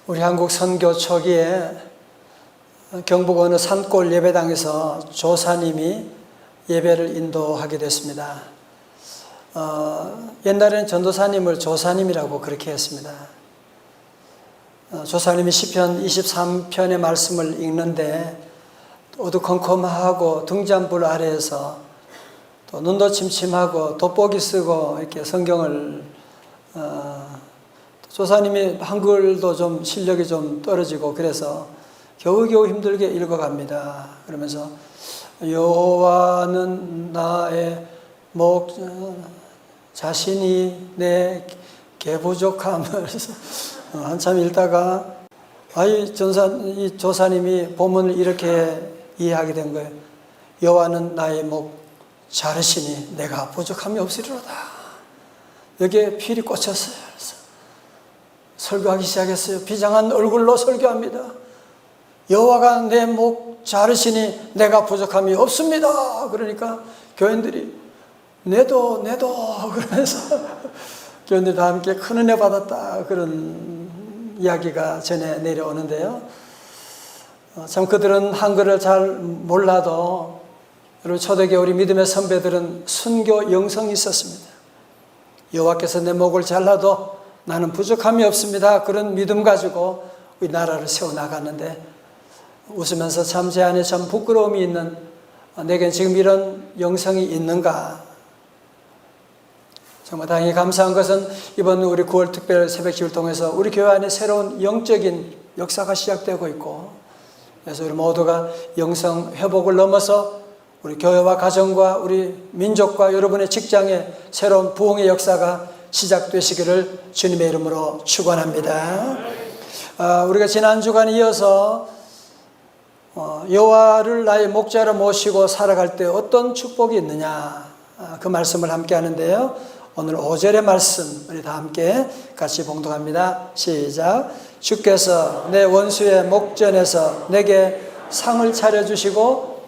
우리 한국 선교 초기에 경북 어느 산골 예배당에서 조사님이 예배를 인도하게 됐습니다. 옛날에는 전도사님을 조사님이라고 그렇게 했습니다. 조사님이 시편 23편의 말씀을 읽는데 어두컴컴하고 등잔불 아래에서 또 눈도 침침하고 돋보기 쓰고 이렇게 성경을 조사님이 한글도 좀 실력이 좀 떨어지고 그래서 겨우겨우 힘들게 읽어갑니다. 그러면서 여호와는 나의 목 자신이 내 개부족함을 한참 읽다가 이 조사님이 본문을 이렇게 이해하게 된 거예요. 여호와는 나의 목 자르시니 내가 부족함이 없으리로다. 여기에 필이 꽂혔어요. 그래서 설교하기 시작했어요. 비장한 얼굴로 설교합니다. 여호와가 내 목 자르시니 내가 부족함이 없습니다. 그러니까 교인들이 내도 그러면서 교인들이 다 함께 큰 은혜 받았다 그런 이야기가 전해 내려오는데요. 참 그들은 한글을 잘 몰라도 여러분 초대교회 우리 믿음의 선배들은 순교 영성이 있었습니다. 여호와께서 내 목을 잘라도 나는 부족함이 없습니다. 그런 믿음 가지고 우리 나라를 세워나갔는데 웃으면서 참 제 안에 참 부끄러움이 있는 내겐 지금 이런 영성이 있는가. 정말 다행히 감사한 것은 이번 우리 9월 특별 새벽기도를 통해서 우리 교회 안에 새로운 영적인 역사가 시작되고 있고 그래서 우리 모두가 영성 회복을 넘어서 우리 교회와 가정과 우리 민족과 여러분의 직장에 새로운 부흥의 역사가 시작되시기를 주님의 이름으로 축원합니다. 우리가 지난 주간 이어서 여호와를 나의 목자로 모시고 살아갈 때 어떤 축복이 있느냐 그 말씀을 함께 하는데요. 오늘 5절의 말씀 우리 다 함께 같이 봉독합니다. 시작. 주께서 내 원수의 목전에서 내게 상을 차려주시고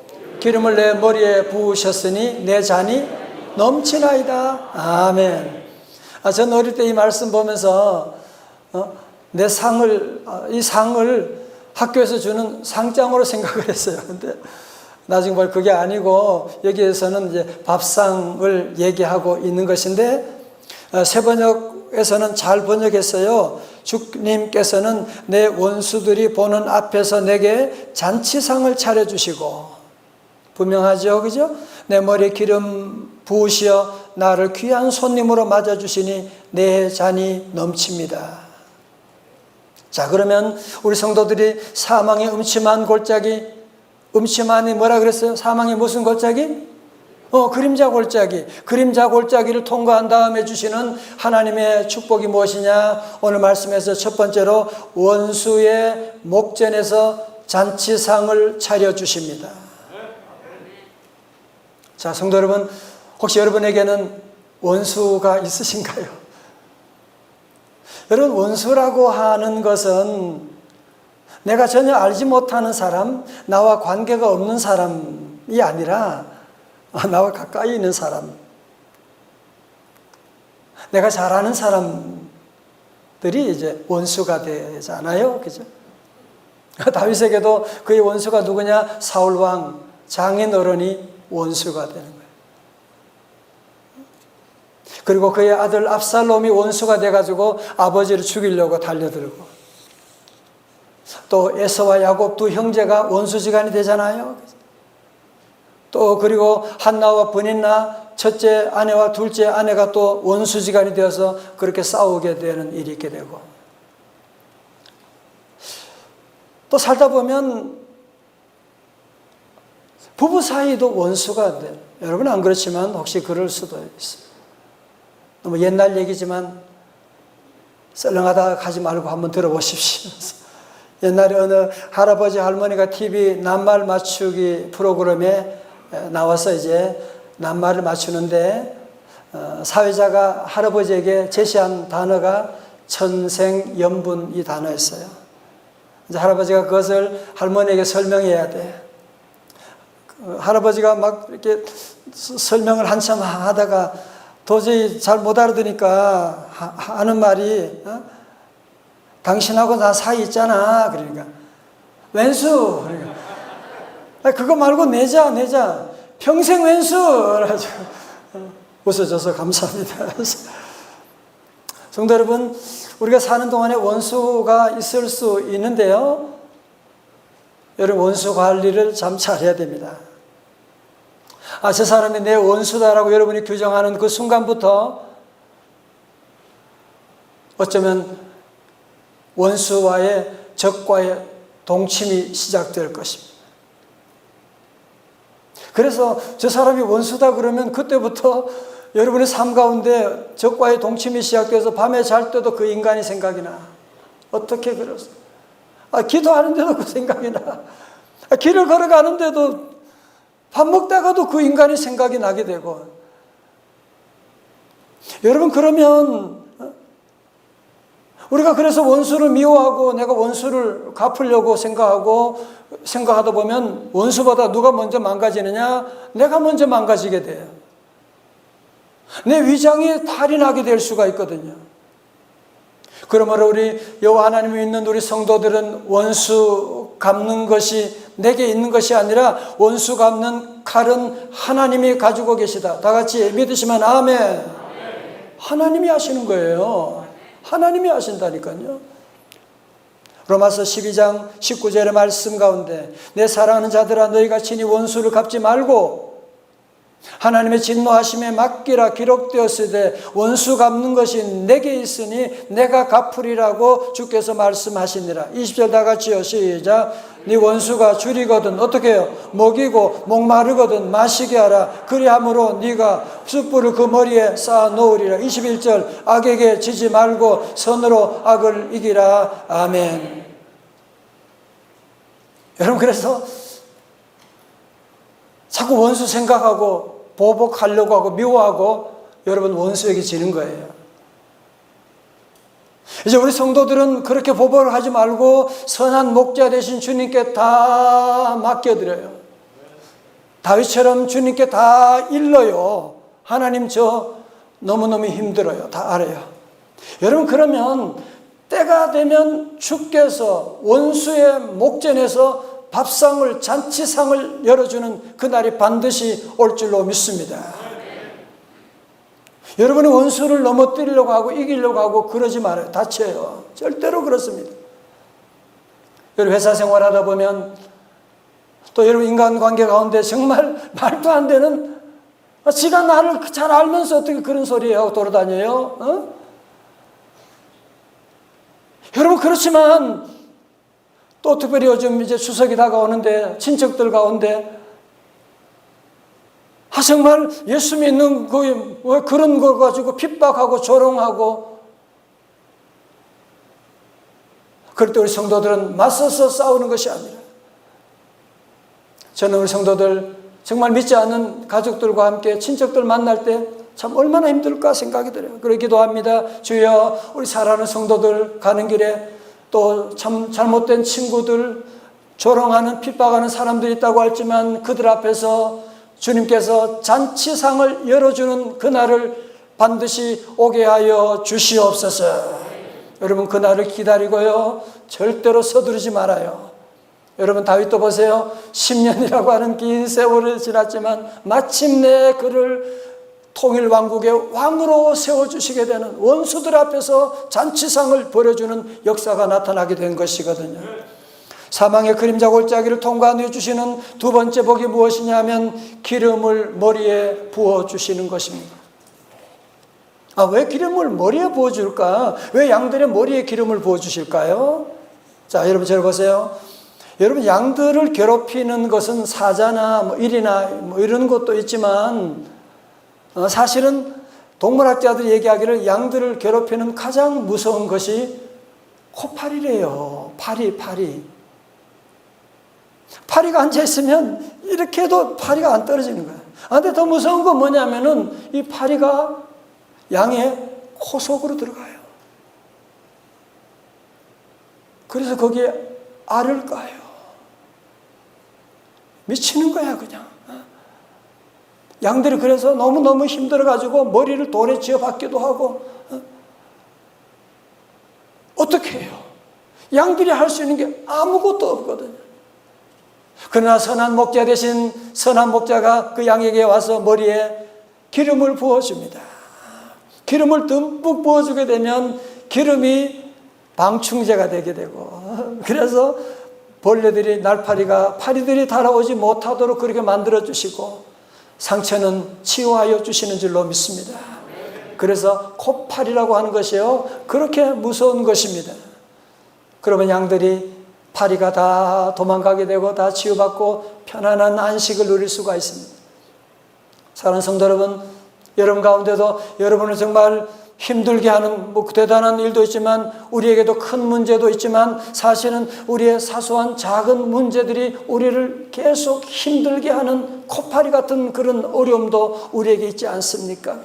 기름을 내 머리에 부으셨으니 내 잔이 넘치나이다. 아멘. 저는 어릴 때 이 말씀 보면서 내 상을 이 상을 학교에서 주는 상장으로 생각을 했어요. 근데 나중에 보니 그게 아니고 여기에서는 이제 밥상을 얘기하고 있는 것인데 새 번역에서는 잘 번역했어요. 주님께서는 내 원수들이 보는 앞에서 내게 잔치상을 차려주시고 분명하죠, 그죠? 내 머리에 기름 부으시어 나를 귀한 손님으로 맞아주시니 내 잔이 넘칩니다. 자, 그러면 우리 성도들이 사망의 음침한 골짜기, 음침한이 뭐라 그랬어요? 사망의 무슨 골짜기? 그림자 골짜기. 그림자 골짜기를 통과한 다음에 주시는 하나님의 축복이 무엇이냐? 오늘 말씀에서 첫 번째로 원수의 목전에서 잔치상을 차려주십니다. 자, 성도 여러분, 혹시 여러분에게는 원수가 있으신가요? 여러분, 원수라고 하는 것은 내가 전혀 알지 못하는 사람, 나와 관계가 없는 사람이 아니라 나와 가까이 있는 사람, 내가 잘 아는 사람들이 이제 원수가 되잖아요. 그죠? 다윗에게도 그의 원수가 누구냐? 사울왕, 장인 어른이 원수가 되는 거예요. 그리고 그의 아들 압살롬이 원수가 돼가지고 아버지를 죽이려고 달려들고 또 에서와 야곱 두 형제가 원수지간이 되잖아요. 또 그리고 한나와 브닌나 첫째 아내와 둘째 아내가 또 원수지간이 되어서 그렇게 싸우게 되는 일이 있게 되고 또 살다 보면 부부 사이도 원수가 돼요. 여러분 안 그렇지만 혹시 그럴 수도 있어요. 너무 옛날 얘기지만 썰렁하다 가지 말고 한번 들어보십시오. 옛날에 어느 할아버지 할머니가 TV 낱말 맞추기 프로그램에 나와서 이제 낱말을 맞추는데 사회자가 할아버지에게 제시한 단어가 천생연분 이 단어였어요. 이제 할아버지가 그것을 할머니에게 설명해야 돼. 할아버지가 막 이렇게 설명을 한참 하다가 도저히 잘 못 알아듣니까 하는 말이 당신하고 나 사이 있잖아. 그러니까 왼수. 그러니까 그거 말고 내자. 평생 왼수. 그래가지고 웃어줘서 감사합니다. 성도 여러분, 우리가 사는 동안에 원수가 있을 수 있는데요. 여러분, 원수 관리를 참 잘해야 됩니다. 저 사람이 내 원수다라고 여러분이 규정하는 그 순간부터 어쩌면 원수와의 적과의 동침이 시작될 것입니다. 그래서 저 사람이 원수다 그러면 그때부터 여러분의 삶 가운데 적과의 동침이 시작돼서 밤에 잘 때도 그 인간이 생각이 나. 어떻게 그랬어? 기도하는데도 그 생각이 나. 길을 걸어가는데도 밥 먹다가도 그 인간이 생각이 나게 되고. 여러분, 그러면 우리가 그래서 원수를 미워하고 내가 원수를 갚으려고 생각하다 보면 원수보다 누가 먼저 망가지느냐? 내가 먼저 망가지게 돼요. 내 위장이 탈이 나게 될 수가 있거든요. 그러므로 우리 여호와 하나님을 믿는 우리 성도들은 원수 갚는 것이 내게 있는 것이 아니라 원수 갚는 칼은 하나님이 가지고 계시다. 다 같이 믿으시면 아멘. 하나님이 하시는 거예요. 하나님이 하신다니까요. 로마서 12장 19절의 말씀 가운데 내 사랑하는 자들아 너희가 친히 원수를 갚지 말고 하나님의 진노하심에 맡기라 기록되었으되 원수 갚는 것이 내게 있으니 내가 갚으리라고 주께서 말씀하시니라. 20절 다 같이요. 시작. 네 원수가 줄이거든 어떻게 해요? 먹이고 목마르거든 마시게 하라. 그리함으로 네가 숯불을 그 머리에 쌓아 놓으리라. 21절 악에게 지지 말고 선으로 악을 이기라. 아멘. 여러분, 그래서 자꾸 원수 생각하고 보복하려고 하고 미워하고 여러분 원수에게 지는 거예요. 이제 우리 성도들은 그렇게 보복을 하지 말고 선한 목자 되신 주님께 다 맡겨드려요. 다윗처럼 주님께 다 일러요. 하나님 저 너무너무 힘들어요. 다 알아요. 여러분, 그러면 때가 되면 주께서 원수의 목전에서 밥상을 잔치상을 열어주는 그날이 반드시 올 줄로 믿습니다. 여러분이 원수를 넘어뜨리려고 하고 이기려고 하고 그러지 말아요. 다쳐요. 절대로 그렇습니다. 여러분, 회사 생활하다 보면 또 여러분 인간관계 가운데 정말 말도 안 되는 지가 나를 잘 알면서 어떻게 그런 소리 하고 돌아다녀요? 여러분, 그렇지만 또 특별히 요즘 이제 추석이 다가오는데 친척들 가운데 정말 예수 믿는 그런 걸 가지고 핍박하고 조롱하고 그럴 때 우리 성도들은 맞서서 싸우는 것이 아니라 저는 우리 성도들 정말 믿지 않는 가족들과 함께 친척들 만날 때 참 얼마나 힘들까 생각이 들어요. 그래 기도합니다. 주여, 우리 사랑하는 성도들 가는 길에 또 참 잘못된 친구들, 조롱하는 핍박하는 사람들이 있다고 하지만 그들 앞에서 주님께서 잔치상을 열어주는 그날을 반드시 오게 하여 주시옵소서. 여러분, 그날을 기다리고요, 절대로 서두르지 말아요. 여러분, 다윗도 보세요. 10년이라고 하는 긴 세월이 지났지만 마침내 그를 통일 왕국의 왕으로 세워주시게 되는 원수들 앞에서 잔치상을 벌여주는 역사가 나타나게 된 것이거든요. 사망의 그림자 골짜기를 통과해 주시는 두 번째 복이 무엇이냐면 기름을 머리에 부어주시는 것입니다. 왜 기름을 머리에 부어줄까? 왜 양들의 머리에 기름을 부어주실까요? 자, 여러분 잘 보세요. 여러분, 양들을 괴롭히는 것은 사자나 일이나 이런 것도 있지만 사실은 동물학자들이 얘기하기를 양들을 괴롭히는 가장 무서운 것이 코파리래요. 파리가 앉아있으면 이렇게 해도 파리가 안 떨어지는 거예요. 근데 더 무서운 건 뭐냐면은 이 파리가 양의 코 속으로 들어가요. 그래서 거기에 알을 까요. 미치는 거야 그냥. 양들이 그래서 너무너무 힘들어가지고 머리를 돌에 쥐어박기도 하고 어떻게 해요? 양들이 할 수 있는 게 아무것도 없거든요. 그러나 선한 목자 대신 선한 목자가 그 양에게 와서 머리에 기름을 부어줍니다. 기름을 듬뿍 부어주게 되면 기름이 방충제가 되게 되고, 그래서 벌레들이, 날파리가, 파리들이 달아오지 못하도록 그렇게 만들어주시고 상처는 치유하여 주시는 줄로 믿습니다. 그래서 코파리라고 하는 것이요, 그렇게 무서운 것입니다. 그러면 양들이 파리가 다 도망가게 되고 다 치유받고 편안한 안식을 누릴 수가 있습니다. 사랑하는 성도 여러분, 여러분 가운데도 여러분을 정말 힘들게 하는 대단한 일도 있지만 우리에게도 큰 문제도 있지만 사실은 우리의 사소한 작은 문제들이 우리를 계속 힘들게 하는 코파리 같은 그런 어려움도 우리에게 있지 않습니까?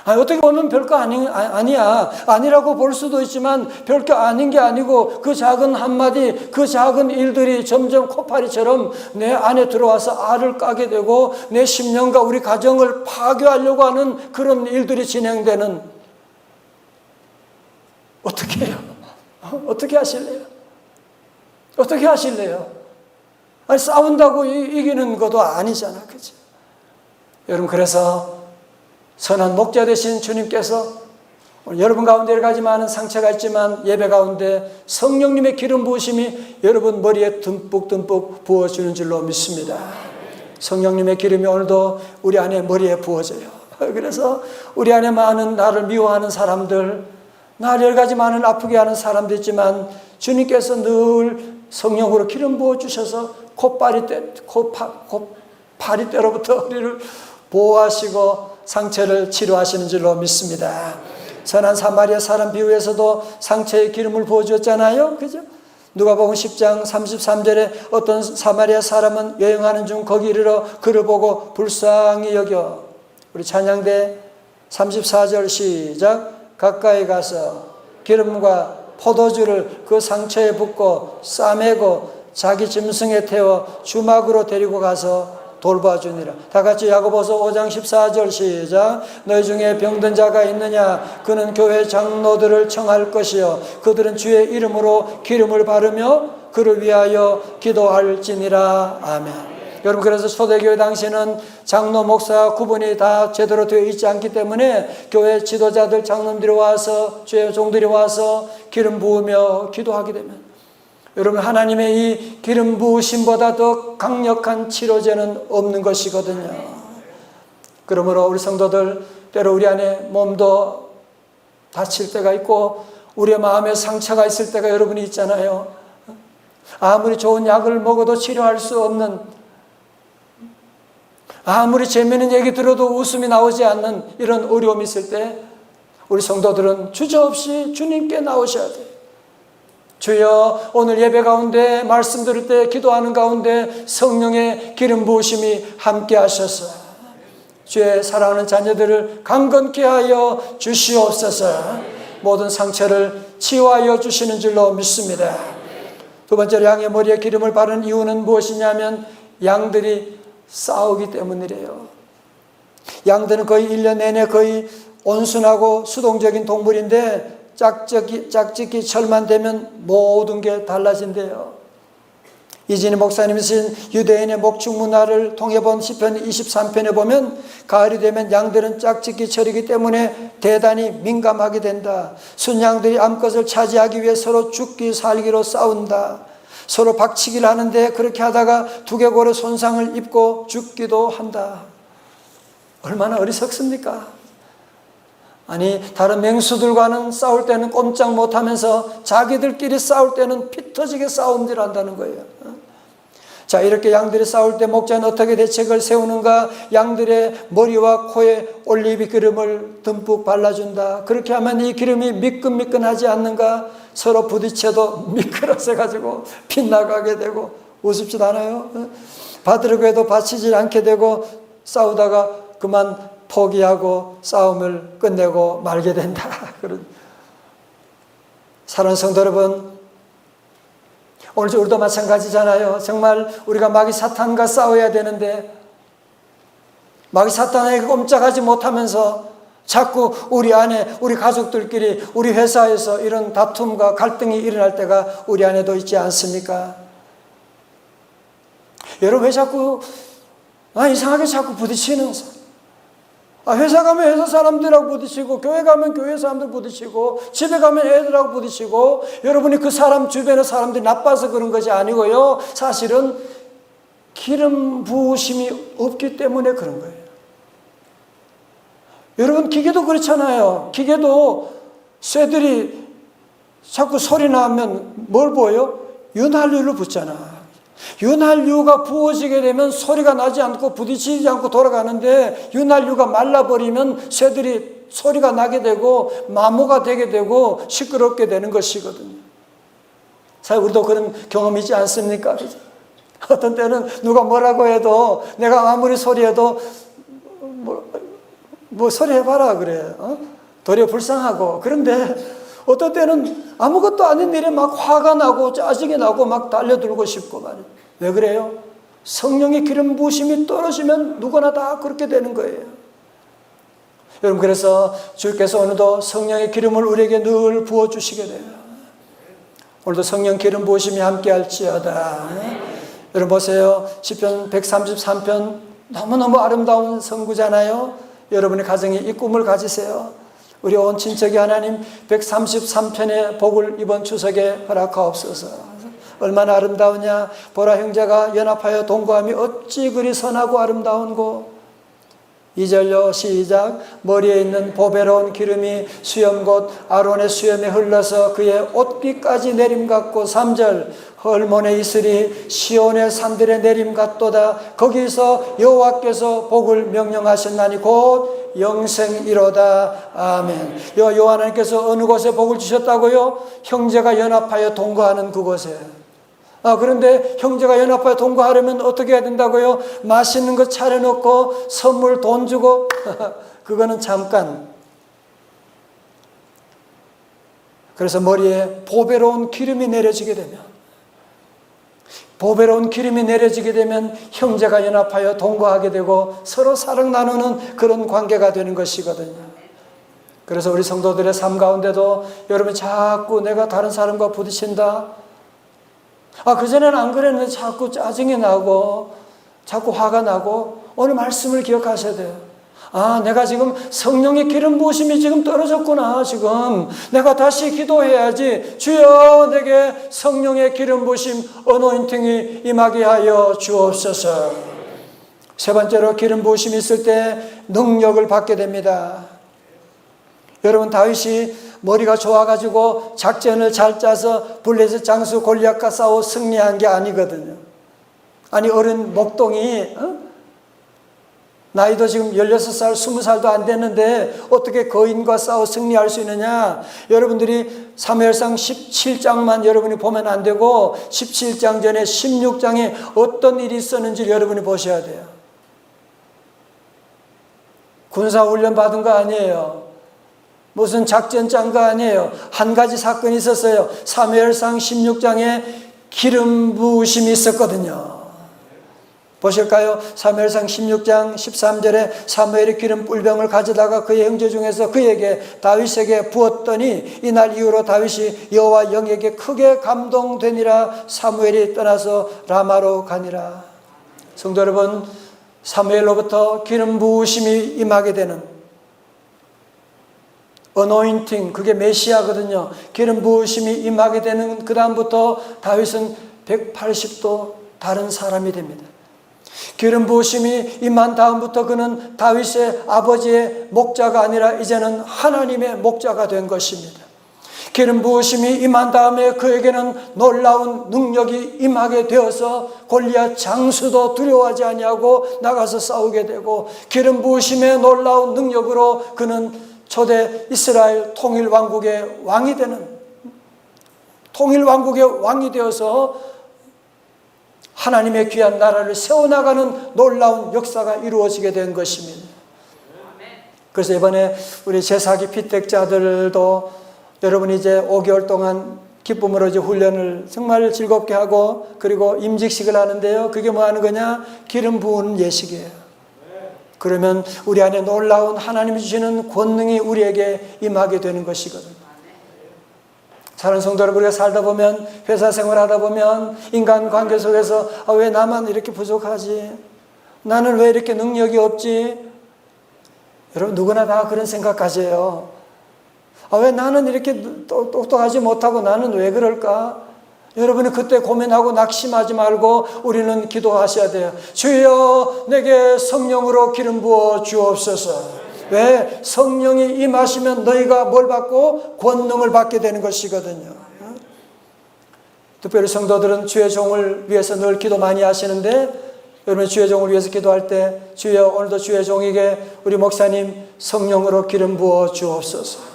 어떻게 보면 별거 아니야. 아니라고 볼 수도 있지만 별거 아닌 게 아니고 그 작은 한마디, 그 작은 일들이 점점 코파리처럼 내 안에 들어와서 알을 까게 되고 내 심령과 우리 가정을 파괴하려고 하는 그런 일들이 진행되는, 어떻게 해요? 어떻게 하실래요? 어떻게 하실래요? 아니, 싸운다고 이기는 것도 아니잖아. 그죠? 여러분, 그래서 선한 목자 되신 주님께서 여러분 가운데 여러 가지 많은 상처가 있지만 예배 가운데 성령님의 기름 부으심이 여러분 머리에 듬뿍 부어주는 줄로 믿습니다. 성령님의 기름이 오늘도 우리 안에 머리에 부어져요. 그래서 우리 안에 많은 나를 미워하는 사람들, 나를 여러 가지 많은 아프게 하는 사람도 있지만 주님께서 늘 성령으로 기름 부어주셔서 코파리 때로부터 우리를 보호하시고 상처를 치료하시는 줄로 믿습니다. 선한 사마리아 사람 비유에서도 상처에 기름을 부어주었잖아요. 그죠? 누가복음 10장 33절에 어떤 사마리아 사람은 여행하는 중 거기 이르러 그를 보고 불쌍히 여겨. 우리 찬양대 34절 시작. 가까이 가서 기름과 포도주를 그 상처에 붓고 싸매고 자기 짐승에 태워 주막으로 데리고 가서 돌봐주니라. 다 같이 야고보서 5장 14절 시작. 너희 중에 병든 자가 있느냐? 그는 교회 장로들을 청할 것이요 그들은 주의 이름으로 기름을 바르며 그를 위하여 기도할지니라. 아멘. 여러분, 그래서 초대교회 당시에는 장로, 목사 구분이 다 제대로 되어 있지 않기 때문에 교회 지도자들, 장로들이 와서, 주의 종들이 와서 기름 부으며 기도하게 되면 여러분, 하나님의 이 기름 부으심보다 더 강력한 치료제는 없는 것이거든요. 그러므로 우리 성도들, 때로 우리 안에 몸도 다칠 때가 있고 우리의 마음에 상처가 있을 때가 여러분이 있잖아요. 아무리 좋은 약을 먹어도 치료할 수 없는, 아무리 재미있는 얘기 들어도 웃음이 나오지 않는 이런 어려움이 있을 때 우리 성도들은 주저없이 주님께 나오셔야 돼요. 주여, 오늘 예배 가운데 말씀 들을 때 기도하는 가운데 성령의 기름 부으심이 함께 하셔서 주의 사랑하는 자녀들을 강건케 하여 주시옵소서. 모든 상처를 치유하여 주시는 줄로 믿습니다. 두 번째로 양의 머리에 기름을 바르는 이유는 무엇이냐면 양들이 싸우기 때문이래요. 양들은 거의 1년 내내 거의 온순하고 수동적인 동물인데 짝짓기 철만 되면 모든 게 달라진대요. 이진희 목사님이 쓴 유대인의 목축 문화를 통해 본 시편 23편에 보면 가을이 되면 양들은 짝짓기 철이기 때문에 대단히 민감하게 된다. 순양들이 암컷을 차지하기 위해 서로 죽기 살기로 싸운다. 서로 박치기를 하는데 그렇게 하다가 두개골의 손상을 입고 죽기도 한다. 얼마나 어리석습니까? 아니, 다른 맹수들과는 싸울 때는 꼼짝 못하면서 자기들끼리 싸울 때는 피 터지게 싸움질 한다는 거예요. 자, 이렇게 양들이 싸울 때 목자는 어떻게 대책을 세우는가? 양들의 머리와 코에 올리브 기름을 듬뿍 발라준다. 그렇게 하면 이 기름이 미끈미끈하지 않는가? 서로 부딪혀도 미끄러져 가지고 빗나가게 되고, 우습지도 않아요. 받으려고 해도 받치질 않게 되고 싸우다가 그만 포기하고 싸움을 끝내고 말게 된다. 그런 사랑하는 성도 여러분, 오늘 우리도 마찬가지잖아요. 정말 우리가 마귀 사탄과 싸워야 되는데 마귀 사탄에게 꼼짝하지 못하면서 자꾸 우리 안에, 우리 가족들끼리, 우리 회사에서 이런 다툼과 갈등이 일어날 때가 우리 안에도 있지 않습니까? 여러분, 왜 자꾸 이상하게 자꾸 부딪히는, 회사 가면 회사 사람들하고 부딪히고, 교회 가면 교회 사람들 부딪히고, 집에 가면 애들하고 부딪히고, 여러분이 그 사람 주변의 사람들이 나빠서 그런 것이 아니고요, 사실은 기름 부으심이 없기 때문에 그런 거예요. 여러분, 기계도 그렇잖아요. 기계도 쇠들이 자꾸 소리 나면 뭘 부어요? 윤활유를 붓잖아. 윤활유가 부어지게 되면 소리가 나지 않고 부딪히지 않고 돌아가는데, 윤활유가 말라버리면 쇠들이 소리가 나게 되고 마모가 되게 되고 시끄럽게 되는 것이거든요. 사실 우리도 그런 경험이 있지 않습니까? 어떤 때는 누가 뭐라고 해도, 내가 아무리 소리해도 뭐 소리 해봐라 그래. 도리어 불쌍하고. 그런데 어떤 때는 아무것도 아닌 일에 막 화가 나고 짜증이 나고 막 달려들고 싶고 말이에요. 왜 그래요? 성령의 기름 부으심이 떨어지면 누구나 다 그렇게 되는 거예요. 여러분, 그래서 주께서 오늘도 성령의 기름을 우리에게 늘 부어주시게 돼요. 오늘도 성령 기름 부으심이 함께 할지어다. 여러분 보세요. 시편 133편 너무너무 아름다운 선구잖아요. 여러분의 가정에 이 꿈을 가지세요. 우리 온 친척이 하나님 133편의 복을 이번 추석에 허락하옵소서. 얼마나 아름다우냐. 보라, 형제가 연합하여 동거함이 어찌 그리 선하고 아름다운고. 2절요 시작. 머리에 있는 보배로운 기름이 수염 곧 아론의 수염에 흘러서 그의 옷깃까지 내림 같고. 3절 헐몬의 이슬이 시온의 산들의 내림 같도다. 거기서 여호와께서 복을 명령하셨나니 곧 영생이로다. 아멘. 여호와 하나님께서 어느 곳에 복을 주셨다고요? 형제가 연합하여 동거하는 그곳에. 그런데 형제가 연합하여 동거하려면 어떻게 해야 된다고요? 맛있는 거 차려놓고 선물 돈 주고 그거는 잠깐. 그래서 머리에 보배로운 기름이 내려지게 되면, 보배로운 기름이 내려지게 되면 형제가 연합하여 동거하게 되고 서로 사랑 나누는 그런 관계가 되는 것이거든요. 그래서 우리 성도들의 삶 가운데도 여러분이 자꾸 내가 다른 사람과 부딪힌다. 그전에는 안 그랬는데 자꾸 짜증이 나고 자꾸 화가 나고, 오늘 말씀을 기억하셔야 돼요. 내가 지금 성령의 기름 부으심이 지금 떨어졌구나. 지금 내가 다시 기도해야지. 주여, 내게 성령의 기름 부으심 어노인팅이 임하게 하여 주옵소서. 세 번째로, 기름 부으심이 있을 때 능력을 받게 됩니다. 여러분, 다윗이 머리가 좋아가지고 작전을 잘 짜서 블레셋 장수 골리앗과 싸워 승리한 게 아니거든요. 아니, 어른 목동이 나이도 지금 16살, 20살도 안 됐는데 어떻게 거인과 싸워 승리할 수 있느냐? 여러분들이 사무엘상 17장만 여러분이 보면 안 되고 17장 전에 16장에 어떤 일이 있었는지 여러분이 보셔야 돼요. 군사훈련 받은 거 아니에요. 무슨 작전 짠 거 아니에요. 한 가지 사건이 있었어요. 사무엘상 16장에 기름 부으심이 있었거든요. 보실까요? 사무엘상 16장 13절에 사무엘이 기름 뿔병을 가져다가 그의 형제 중에서 그에게 다윗에게 부었더니 이날 이후로 다윗이 여호와 영에게 크게 감동되니라. 사무엘이 떠나서 라마로 가니라. 성도 여러분, 사무엘로부터 기름 부으심이 임하게 되는 어노인팅, 그게 메시아거든요. 기름 부으심이 임하게 되는 그 다음부터 다윗은 180도 다른 사람이 됩니다. 기름 부으심이 임한 다음부터 그는 다윗의 아버지의 목자가 아니라 이제는 하나님의 목자가 된 것입니다. 기름 부으심이 임한 다음에 그에게는 놀라운 능력이 임하게 되어서 골리앗 장수도 두려워하지 아니하고 나가서 싸우게 되고, 기름 부으심의 놀라운 능력으로 그는 초대 이스라엘 통일왕국의 왕이 되는, 통일왕국의 왕이 되어서 하나님의 귀한 나라를 세워나가는 놀라운 역사가 이루어지게 된 것입니다. 그래서 이번에 우리 제사기 피택자들도 여러분이 이제 5개월 동안 기쁨으로 이제 훈련을 정말 즐겁게 하고, 그리고 임직식을 하는데요. 그게 뭐 하는 거냐? 기름 부으는 예식이에요. 그러면 우리 안에 놀라운 하나님이 주시는 권능이 우리에게 임하게 되는 것이거든요. 사는 성도 여러분, 우리가 살다 보면, 회사 생활하다 보면, 인간관계 속에서 왜 나만 이렇게 부족하지? 나는 왜 이렇게 능력이 없지? 여러분 누구나 다 그런 생각 가져요. 왜 나는 이렇게 똑똑하지 못하고 나는 왜 그럴까? 여러분이 그때 고민하고 낙심하지 말고 우리는 기도하셔야 돼요. 주여 내게 성령으로 기름 부어 주옵소서. 왜? 성령이 임하시면 너희가 뭘 받고? 권능을 받게 되는 것이거든요. 특별히 성도들은 주의 종을 위해서 늘 기도 많이 하시는데, 여러분 주의 종을 위해서 기도할 때 주여 오늘도 주의 종에게 우리 목사님 성령으로 기름 부어 주옵소서.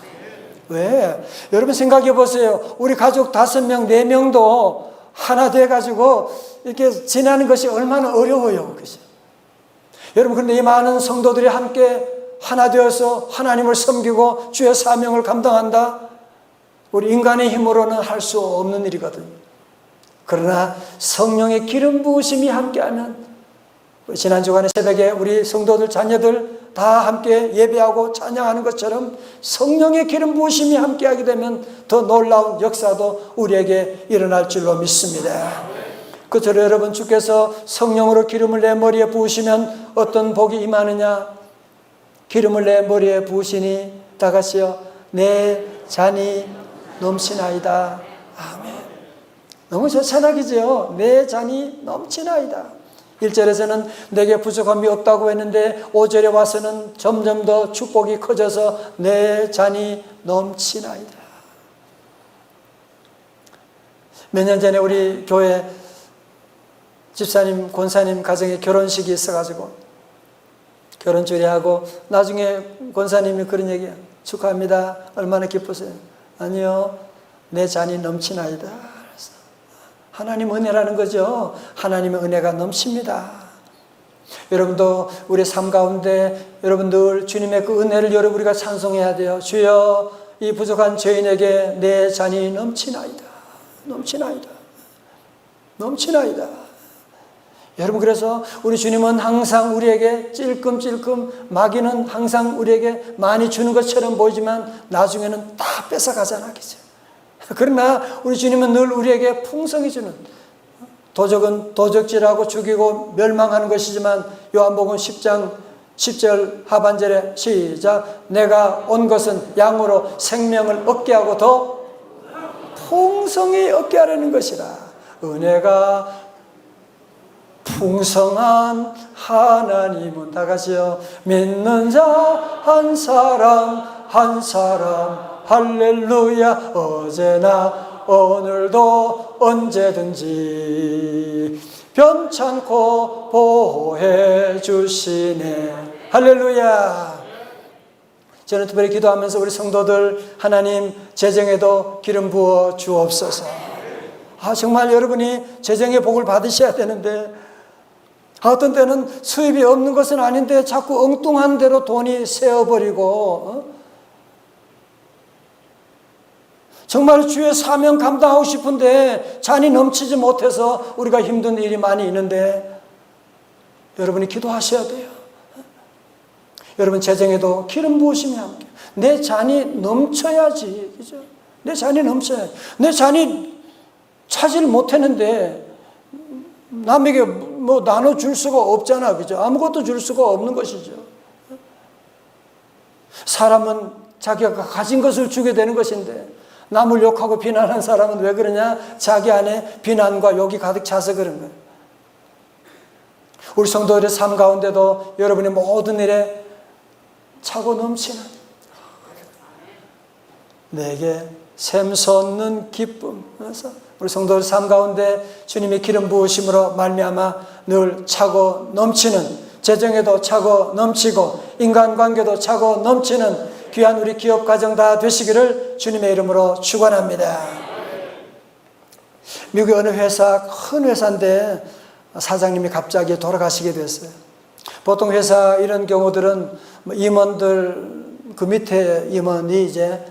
왜? 여러분 생각해 보세요. 우리 가족 5명, 4명도 하나 돼가지고 이렇게 지나는 것이 얼마나 어려워요. 그죠? 여러분, 그런데 이 많은 성도들이 함께 하나 되어서 하나님을 섬기고 주의 사명을 감당한다? 우리 인간의 힘으로는 할 수 없는 일이거든요. 그러나 성령의 기름 부으심이 함께하면, 지난 주간에 새벽에 우리 성도들 자녀들 다 함께 예배하고 찬양하는 것처럼 성령의 기름 부으심이 함께하게 되면 더 놀라운 역사도 우리에게 일어날 줄로 믿습니다. 그처럼 여러분, 주께서 성령으로 기름을 내 머리에 부으시면 어떤 복이 임하느냐? 기름을 내 머리에 부으시니, 다 같이요, 내 잔이 넘치나이다. 아멘. 너무 좋잖아요. 내 잔이 넘치나이다. 1절에서는 내게 부족함이 없다고 했는데 5절에 와서는 점점 더 축복이 커져서 내 잔이 넘치나이다. 몇 년 전에 우리 교회 집사님, 권사님 가정에 결혼식이 있어가지고 결혼 주례하고 나중에 권사님이 그런 얘기야. 축하합니다. 얼마나 기쁘세요? 아니요, 내 잔이 넘치나이다. 하나님 은혜라는 거죠. 하나님의 은혜가 넘칩니다. 여러분도 우리 삶 가운데 여러분들 주님의 그 은혜를 우리가 찬송해야 돼요. 주여 이 부족한 죄인에게 내 잔이 넘치나이다. 넘치나이다. 넘치나이다. 여러분, 그래서 우리 주님은 항상 우리에게 찔끔찔끔 마귀는 항상 우리에게 많이 주는 것처럼 보이지만 나중에는 다 뺏어가잖아. 그죠? 그러나 우리 주님은 늘 우리에게 풍성히 주는, 도적은 도적질하고 죽이고 멸망하는 것이지만 요한복음 10장 10절 하반절에 시작, 내가 온 것은 양으로 생명을 얻게 하고 더 풍성히 얻게 하려는 것이라. 은혜가 풍성한 하나님은, 다 같이요, 믿는 자 한 사람 한 사람 할렐루야, 어제나 오늘도 언제든지 변찮고 보호해 주시네. 할렐루야. 저는 특별히 기도하면서 우리 성도들, 하나님 재정에도 기름 부어 주옵소서. 정말 여러분이 재정의 복을 받으셔야 되는데, 어떤 때는 수입이 없는 것은 아닌데 자꾸 엉뚱한 대로 돈이 새어버리고, 정말 주의 사명 감당하고 싶은데 잔이 넘치지 못해서 우리가 힘든 일이 많이 있는데, 여러분이 기도하셔야 돼요. 여러분 재정에도 기름 부으심이 함께, 내 잔이 넘쳐야지, 그죠? 내 잔이 넘쳐야지. 내 잔이 차지를 못했는데 남에게 뭐 나눠줄 수가 없잖아, 그죠? 아무것도 줄 수가 없는 것이죠. 사람은 자기가 가진 것을 주게 되는 것인데, 남을 욕하고 비난하는 사람은 왜 그러냐? 자기 안에 비난과 욕이 가득 차서 그런 거예요. 우리 성도들의 삶 가운데도 여러분의 모든 일에 차고 넘치는, 내게 샘솟는 기쁨. 그래서 우리 성도들 삶 가운데 주님의 기름 부으심으로 말미암아 늘 차고 넘치는, 재정에도 차고 넘치고 인간관계도 차고 넘치는 귀한 우리 기업 가정 다 되시기를 주님의 이름으로 축원합니다. 미국의 어느 회사, 큰 회사인데 사장님이 갑자기 돌아가시게 됐어요. 보통 회사 이런 경우들은 임원들, 그 밑에 임원이 이제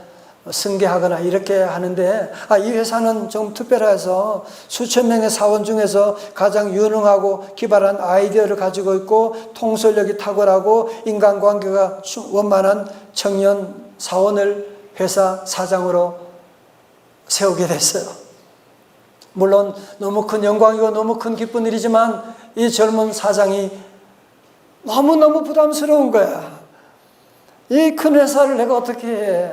승계하거나 이렇게 하는데, 이 회사는 좀 특별해서 수천 명의 사원 중에서 가장 유능하고 기발한 아이디어를 가지고 있고 통솔력이 탁월하고 인간관계가 원만한 청년 사원을 회사 사장으로 세우게 됐어요. 물론 너무 큰 영광이고 너무 큰 기쁜 일이지만 이 젊은 사장이 너무너무 부담스러운 거야. 이 큰 회사를 내가 어떻게 해?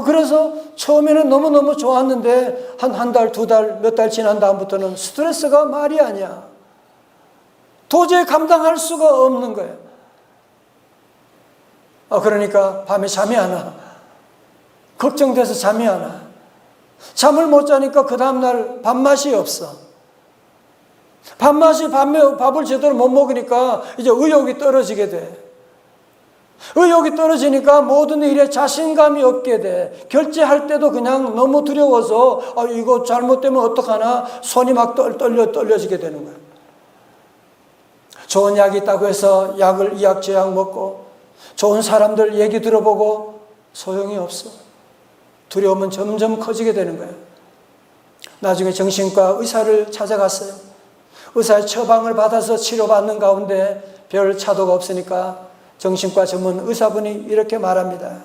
그래서 처음에는 너무너무 좋았는데 한 달, 두 달, 몇 달 지난 다음부터는 스트레스가 말이 아니야. 도저히 감당할 수가 없는 거예요. 그러니까 밤에 잠이 안 와. 걱정돼서 잠이 안 와. 잠을 못 자니까 그 다음날 밥맛이 없어. 밥을 제대로 못 먹으니까 이제 의욕이 떨어지게 돼. 의욕이 떨어지니까 모든 일에 자신감이 없게 돼. 결제할 때도 그냥 너무 두려워서 이거 잘못되면 어떡하나 손이 막 떨려지게 되는 거야. 좋은 약이 있다고 해서 이약저약 먹고 좋은 사람들 얘기 들어보고 소용이 없어. 두려움은 점점 커지게 되는 거예요. 나중에 정신과 의사를 찾아갔어요. 의사의 처방을 받아서 치료받는 가운데 별 차도가 없으니까 정신과 전문 의사분이 이렇게 말합니다.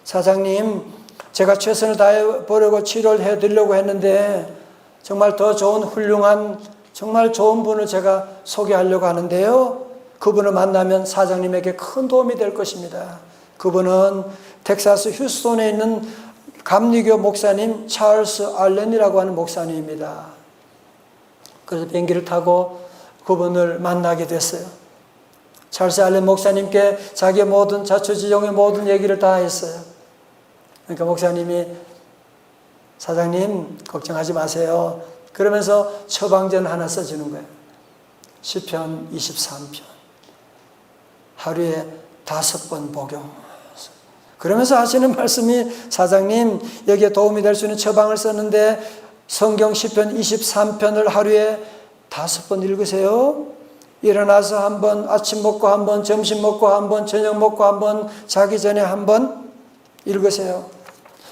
사장님, 제가 최선을 다해 보려고 치료를 해드리려고 했는데 정말 더 좋은 훌륭한 정말 좋은 분을 제가 소개하려고 하는데요. 그분을 만나면 사장님에게 큰 도움이 될 것입니다. 그분은 텍사스 휴스톤에 있는 감리교 목사님 찰스 알렌이라고 하는 목사님입니다. 그래서 비행기를 타고 그분을 만나게 됐어요. 찰스 알렌 목사님께 자기의 모든 자초지종의 모든 얘기를 다 했어요. 그러니까 목사님이 사장님 걱정하지 마세요. 그러면서 처방전 하나 써주는 거예요. 시편 23편. 하루에 5번 복용. 그러면서 하시는 말씀이 사장님 여기에 도움이 될 수 있는 처방을 썼는데 성경 시편 23편을 하루에 5번 읽으세요. 일어나서 한 번, 아침 먹고 한 번, 점심 먹고 한 번, 저녁 먹고 한 번, 자기 전에 한 번 읽으세요.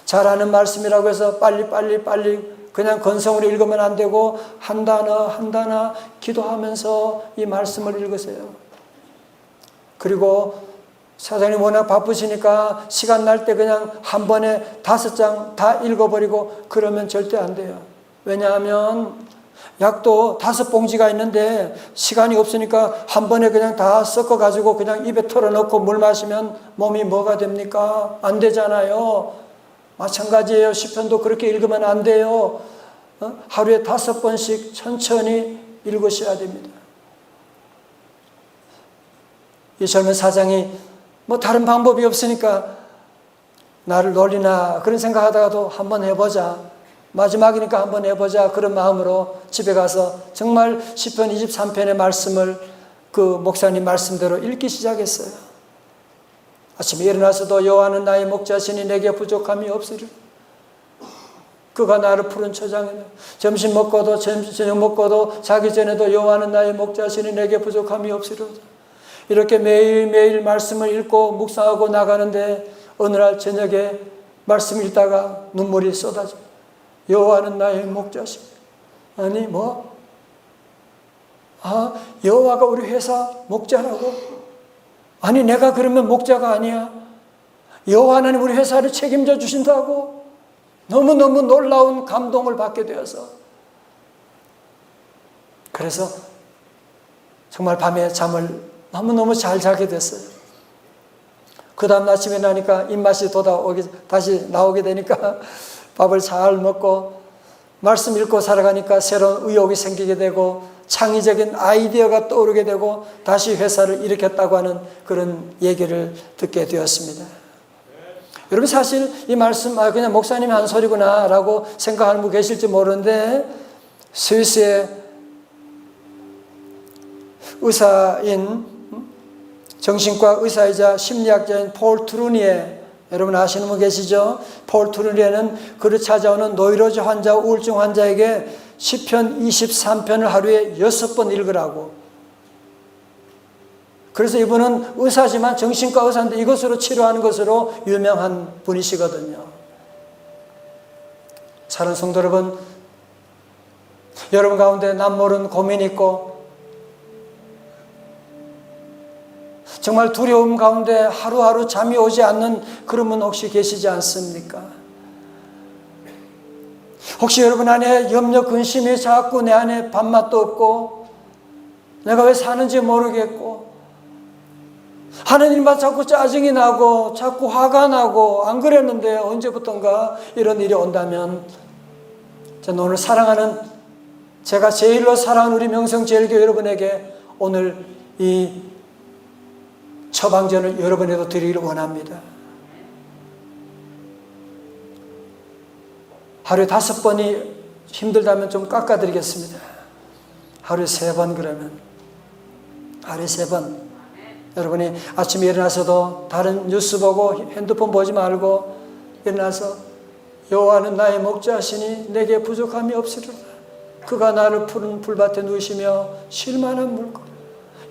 잘하는 말씀이라고 해서 빨리 그냥 건성으로 읽으면 안 되고 한 단어 기도하면서 이 말씀을 읽으세요. 그리고 사장님 워낙 바쁘시니까 시간 날 때 그냥 한 번에 5장 다 읽어버리고 그러면 절대 안 돼요. 왜냐하면 약도 5봉지가 있는데 시간이 없으니까 한 번에 그냥 다 섞어가지고 그냥 입에 털어넣고 물 마시면 몸이 뭐가 됩니까? 안 되잖아요. 마찬가지예요. 시편도 그렇게 읽으면 안 돼요. 하루에 5번씩 천천히 읽으셔야 됩니다. 이 젊은 사장이 다른 방법이 없으니까 나를 놀리나 그런 생각하다가도 한번 해보자. 마지막이니까 한번 해보자. 그런 마음으로 집에 가서 정말 시편 23편의 말씀을 그 목사님 말씀대로 읽기 시작했어요. 아침에 일어나서도 여호와는 나의 목자시니 내게 부족함이 없으리라. 그가 나를 푸른 초장에 점심 먹고도 저녁 먹고도 자기 전에도 여호와는 나의 목자시니 내게 부족함이 없으리라. 이렇게 매일매일 말씀을 읽고 묵상하고 나가는데 어느 날 저녁에 말씀 읽다가 눈물이 쏟아져. 여호와는 나의 목자시니. 아니 여호와가 우리 회사 목자라고? 아니 내가 그러면 목자가 아니야. 여호와 하나님 우리 회사를 책임져 주신다고? 너무너무 놀라운 감동을 받게 되어서 그래서 정말 밤에 잠을 너무너무 잘 자게 됐어요. 그 다음 아침에 나니까 입맛이 다시 나오게 되니까 밥을 잘 먹고 말씀 읽고 살아가니까 새로운 의욕이 생기게 되고 창의적인 아이디어가 떠오르게 되고 다시 회사를 일으켰다고 하는 그런 얘기를 듣게 되었습니다. 여러분 사실 이 말씀 그냥 목사님이 한 소리구나 라고 생각하는 분 계실지 모르는데 스위스의 의사인 정신과 의사이자 심리학자인 폴 트루니에 여러분 아시는 분 계시죠? 폴 트루니에는 그를 찾아오는 노이로제 환자, 우울증 환자에게 시편 23편을 하루에 6번 읽으라고 그래서 이분은 의사지만 정신과 의사인데 이것으로 치료하는 것으로 유명한 분이시거든요. 사랑하는 성도 여러분, 여러분 가운데 남모른 고민이 있고 정말 두려움 가운데 하루하루 잠이 오지 않는 그런 분 혹시 계시지 않습니까? 혹시 여러분 안에 염려 근심이 자꾸 내 안에 밥맛도 없고 내가 왜 사는지 모르겠고 하느님만 자꾸 짜증이 나고 자꾸 화가 나고 안 그랬는데 언제부턴가 이런 일이 온다면 저는 오늘 사랑하는 제가 제일로 사랑하는 우리 명성제일교회 여러분에게 오늘 이 처방전을 여러분에도 드리기를 원합니다. 하루에 5번이 힘들다면 좀 깎아드리겠습니다. 하루에 3번 그러면 하루에 3번 여러분이 아침에 일어나서도 다른 뉴스 보고 핸드폰 보지 말고 일어나서 여호와는 나의 목자시니 내게 부족함이 없으리로다. 그가 나를 푸른 풀밭에 누이시며 쉴만한 물고.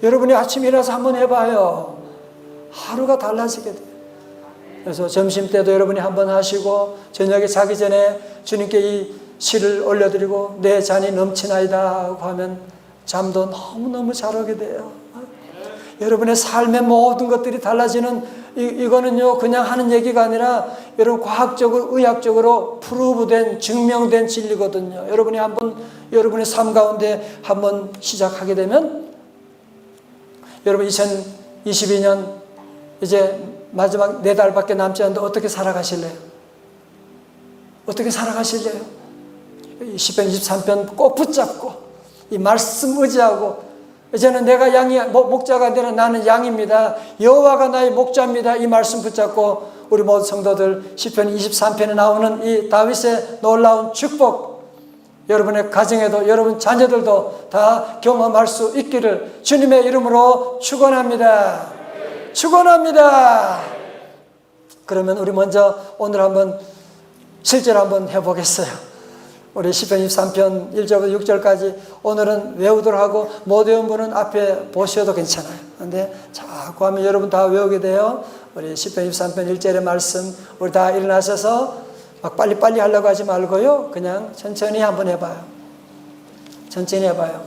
여러분이 아침에 일어나서 한번 해봐요. 하루가 달라지게 돼요. 그래서 점심 때도 여러분이 한번 하시고 저녁에 자기 전에 주님께 이 시를 올려드리고 내 잔이 넘치나이다 하고 하면 잠도 너무너무 잘 오게 돼요. 여러분의 삶의 모든 것들이 달라지는 이거는요 그냥 하는 얘기가 아니라 여러분 과학적으로 의학적으로 프루브된 증명된 진리거든요. 여러분이 한번 여러분의 삶 가운데 한번 시작하게 되면 여러분 2022년 이제 마지막 4달밖에 남지 않는데 어떻게 살아가실래요? 어떻게 살아가실래요? 시편 23편 꼭 붙잡고 이 말씀 의지하고 이제는 내가 양이 목자가 아니라 나는 양입니다. 여호와가 나의 목자입니다. 이 말씀 붙잡고 우리 모든 성도들 시편 23편에 나오는 이 다윗의 놀라운 축복 여러분의 가정에도 여러분 자녀들도 다 경험할 수 있기를 주님의 이름으로 축원합니다. 축원합니다. 그러면 우리 먼저 오늘 한번 실제로 한번 해보겠어요. 우리 시편 23편 1절부터 6절까지 오늘은 외우도록 하고 못 외운 분은 앞에 보셔도 괜찮아요. 그런데 자꾸 하면 여러분 다 외우게 돼요. 우리 시편 23편 1절의 말씀 우리 다 일어나셔서 막 빨리빨리 하려고 하지 말고요. 그냥 천천히 한번 해봐요. 천천히 해봐요.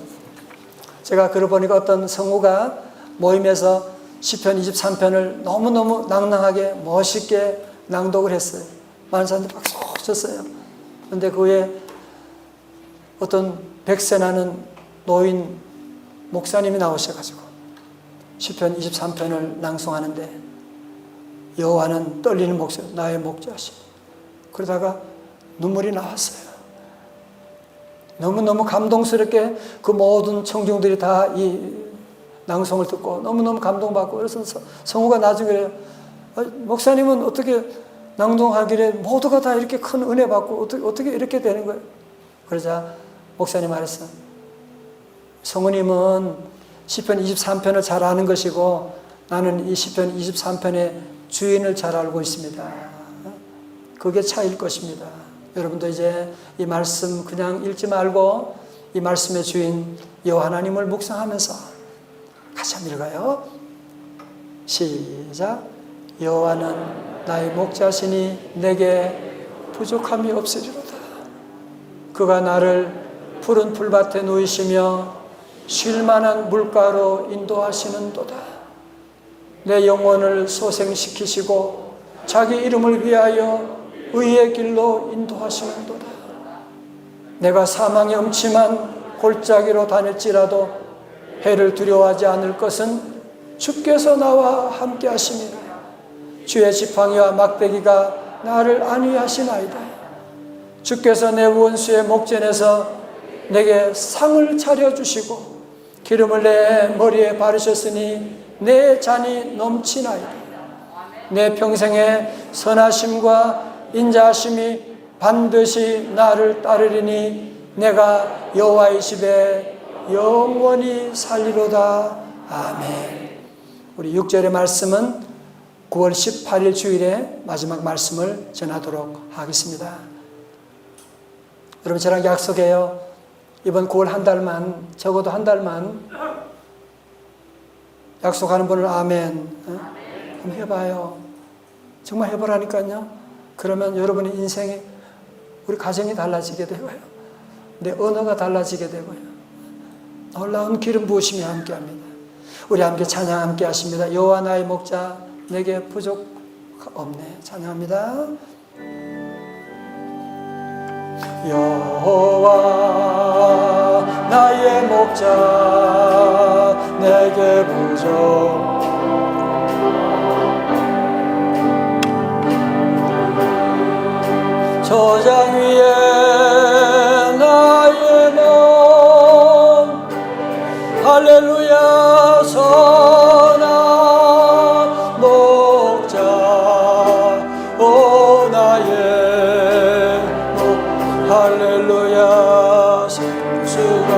제가 그러고 보니까 어떤 성우가 모임에서 시편 23편을 너무너무 낭낭하게 멋있게 낭독을 했어요. 많은 사람들이 박수 쳤어요. 그런데 그 후에 어떤 백세 나는 노인 목사님이 나오셔가지고 시편 23편을 낭송하는데 여호와는 떨리는 목소리 나의 목자시니 그러다가 눈물이 나왔어요. 너무너무 감동스럽게 그 모든 청중들이 다 이 낭송을 듣고 너무너무 감동받고 그래서 성우가 나중에 그래요. 목사님은 어떻게 낭송하길래 모두가 다 이렇게 큰 은혜 받고 어떻게 이렇게 되는 거예요? 그러자 목사님 말했어. 성우님은 시편 23편을 잘 아는 것이고 나는 이 시편 23편의 주인을 잘 알고 있습니다. 그게 차이일 것입니다. 여러분도 이제 이 말씀 그냥 읽지 말고 이 말씀의 주인 여호와 하나님을 묵상하면서 같이 한번 읽어요. 시작. 여호와는 나의 목자시니 내게 부족함이 없으리로다. 그가 나를 푸른 풀밭에 누이시며 쉴만한 물가로 인도하시는도다. 내 영혼을 소생시키시고 자기 이름을 위하여 의의 길로 인도하시는도다. 내가 사망의 음침한 골짜기로 다닐지라도 해를 두려워하지 않을 것은 주께서 나와 함께 하심이라. 주의 지팡이와 막대기가 나를 안위하시나이다. 주께서 내 원수의 목전에서 내게 상을 차려주시고 기름을 내 머리에 바르셨으니 내 잔이 넘치나이다. 내 평생의 선하심과 인자하심이 반드시 나를 따르리니 내가 여호와의 집에 영원히 살리로다. 아멘. 우리 6절의 말씀은 9월 18일 주일에 마지막 말씀을 전하도록 하겠습니다. 여러분 저랑 약속해요. 이번 9월 한 달만 적어도 한 달만 약속하는 분을 아멘. 한번 해봐요. 정말 해보라니까요. 그러면 여러분의 인생이, 우리 가정이 달라지게 되고요. 내 언어가 달라지게 되고요. 놀라운 기름 부으심이 함께합니다. 우리 함께 찬양 함께 하십니다. 여호와 나의 목자, 내게 부족 없네. 찬양합니다. 여호와 나의 목자, 내게 부족 저장 위에 나의 몸, 할렐루야. 선한 목자, 오 나의 목, 할렐루야. 생수가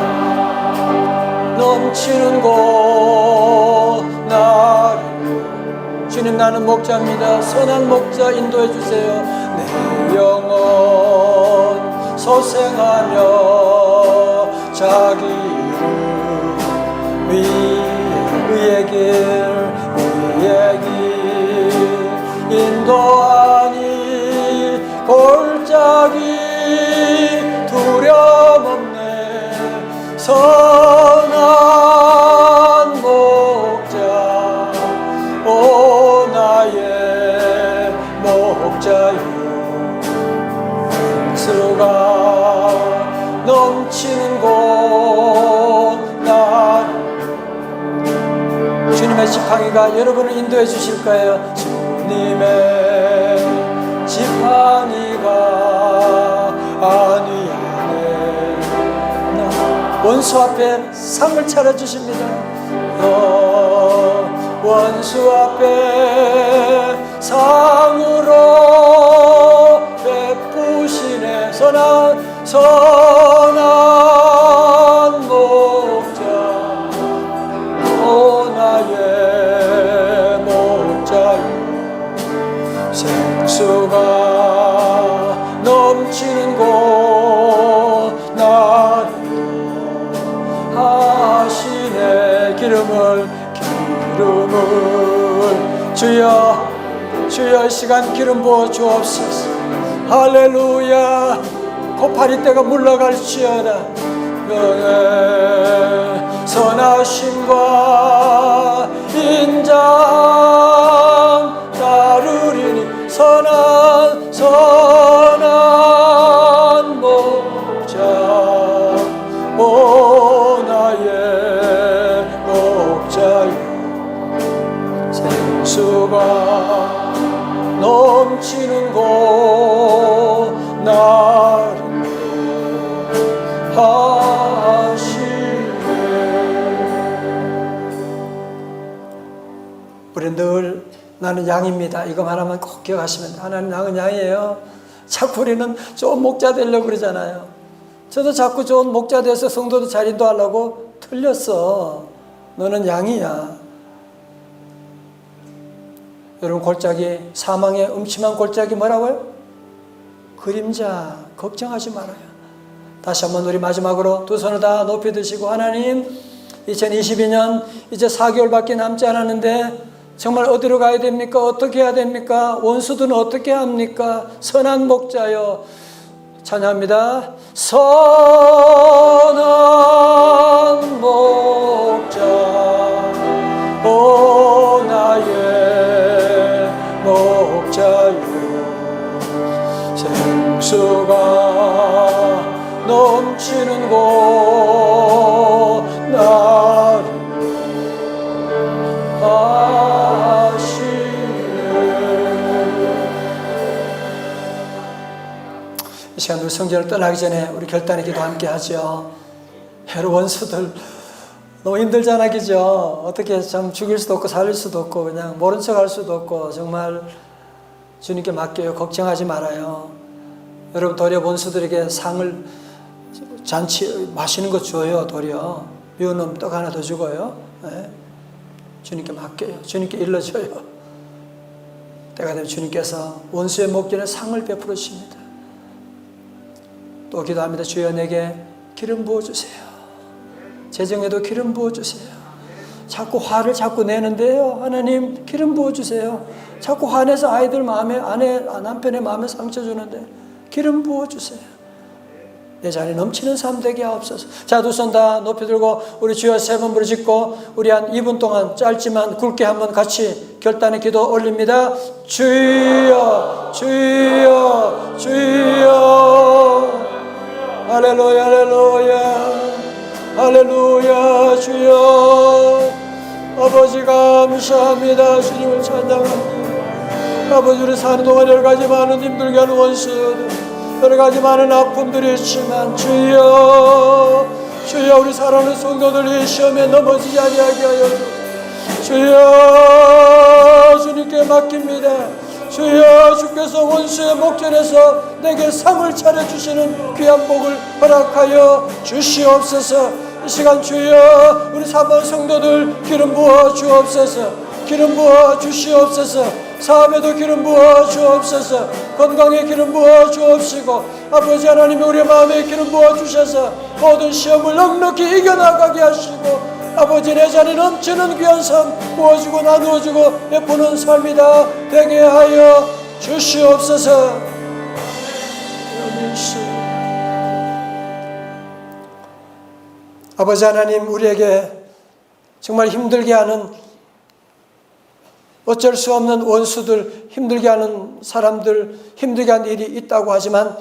넘치는 곳 나를, 주님 나는 목자입니다. 선한 목자 인도해 주세요. 내 영혼 소생하며 자기 이름 의의 길 인도하니 골짜기 두려움 없네. 선한 목자, 오 나의 목자여. 수가 넘치는 곳 나를, 주님의 지팡이가 여러분을 인도해 주실 거예요. 주님의 지팡이가 안위 안에 원수 앞에 상을 차려주십니다. 원수 앞에 상으로 베푸시네. 선한 목자, 오 나의 목자여. 생수가 넘치는 곳 나를 하시네. 기름을 주여 주여 이 시간 기름 부어 주옵소서. 할렐루야. 고파리 때가 물러갈지어다. 영의 선하심과 인장 따르리니. 선한 목자, 오 나의 목자여. 생수가 넘치는 곳 나를 하시네. 우리 늘 나는 양입니다. 이거 말하면 꼭 기억하시면 돼요. 하나님 나는 양이에요. 자꾸 우리는 좋은 목자 되려고 그러잖아요. 저도 자꾸 좋은 목자 돼서 성도도 잘 인도하려고 틀렸어. 너는 양이야. 여러분, 골짜기, 사망의 음침한 골짜기 뭐라고요? 그림자. 걱정하지 말아요. 다시 한번 우리 마지막으로 두 손을 다 높이 드시고, 하나님 2022년 이제 4개월밖에 남지 않았는데 정말 어디로 가야 됩니까? 어떻게 해야 됩니까? 원수들은 어떻게 합니까? 선한 목자여. 찬양합니다. 선한 목자, 오 나의 목자여. 생수가 넘치는 곳 나를 이 시간 우리 성전을 떠나기 전에 우리 결단의 기도 함께 하죠. 여러 원수들 너무 힘들잖아, 그죠? 어떻게 참 죽일 수도 없고 살릴 수도 없고 그냥 모른 척 할 수도 없고 정말 주님께 맡겨요. 걱정하지 말아요. 여러분, 도리어 원수들에게 상을 잔치 맛있는 거 줘요. 도리어 미운 놈 떡 하나 더 주고요. 네. 주님께 맡겨요. 주님께 일러줘요. 때가 되면 주님께서 원수의 목전에 상을 베풀어 주십니다. 또 기도합니다. 주여 내게 기름 부어주세요. 재정에도 기름 부어주세요. 자꾸 화를 자꾸 내는데요. 하나님 기름 부어주세요. 자꾸 화내서 아이들 마음에, 남편의 마음에 상처 주는데 기름 부어주세요. 내 자리 넘치는 삶 되게 하옵소서. 자, 두 손 다 높이 들고 우리 주여 세 번 부르짖고 우리 한 2분 동안 짧지만 굵게 한번 같이 결단의 기도 올립니다. 주여 주여 주여. 할렐루야 할렐루야 할렐루야. 주여 아버지 감사합니다. 주님을 찬양합니다. 아버지 우리 사는 동안 여러 가지 많은 힘들게 하는 원수들, 여러 가지 많은 아픔들이 있지만 주여 주여 우리 사랑하는 성도들이 시험에 넘어지지 아니하게 하여 주여 주님께 맡깁니다. 주여 주께서 원수의 목전에서 내게 상을 차려주시는 귀한 복을 허락하여 주시옵소서. 이 시간 주여 우리 사모 성도들 기름 부어 주옵소서. 기름 부어 주시옵소서. 사업에도 기름 부어 주옵소서. 건강에 기름 부어 주옵시고 아버지 하나님 우리 마음에 기름 부어 주셔서 모든 시험을 넉넉히 이겨나가게 하시고 아버지 내 자리 넘치는 귀한 삶 부어주고 나누어주고 베푸는 삶이다 되게 하여 주시옵소서. 아버지 하나님 우리에게 정말 힘들게 하는 어쩔 수 없는 원수들, 힘들게 하는 사람들, 힘들게 하는 일이 있다고 하지만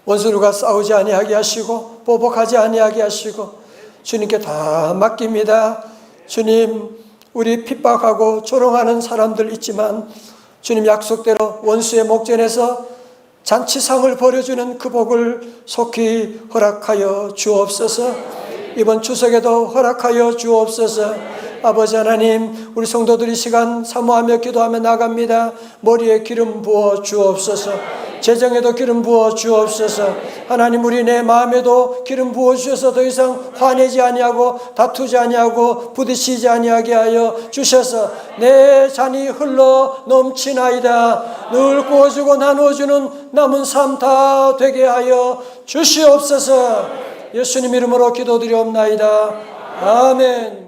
원수들과 싸우지 아니하게 하시고 보복하지 아니하게 하시고 주님께 다 맡깁니다. 주님 우리 핍박하고 조롱하는 사람들 있지만 주님 약속대로 원수의 목전에서 잔치상을 벌여주는 그 복을 속히 허락하여 주옵소서. 이번 추석에도 허락하여 주옵소서. 아버지 하나님 우리 성도들이 시간 사모하며 기도하며 나갑니다. 머리에 기름 부어 주옵소서. 재정에도 기름 부어 주옵소서. 하나님 우리 내 마음에도 기름 부어 주셔서 더 이상 화내지 아니하고 다투지 아니하고 부딪히지 아니하게 하여 주셔서 내 잔이 흘러 넘치나이다. 늘 구워주고 나누어주는 남은 삶 다 되게 하여 주시옵소서. 예수님 이름으로 기도드리옵나이다. 아멘.